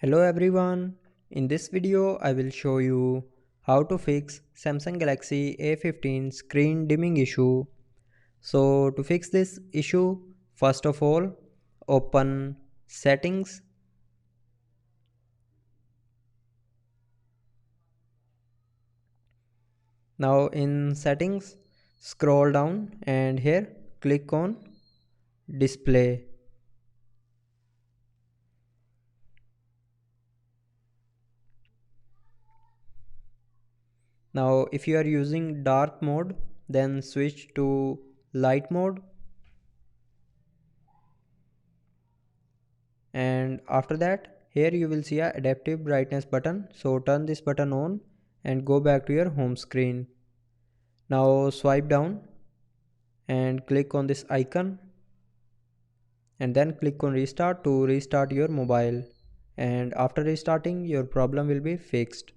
Hello everyone, in this video I will show you how to fix Samsung Galaxy A15 screen dimming issue. So to fix this issue, first of all open settings. Now in settings scroll down and here click on display. Now if you are using dark mode, then switch to light mode, and after that here you will see a adaptive brightness button. So turn this button on and go back to your home screen. Now swipe down and click on this icon and then click on restart to restart your mobile, and after restarting your problem will be fixed.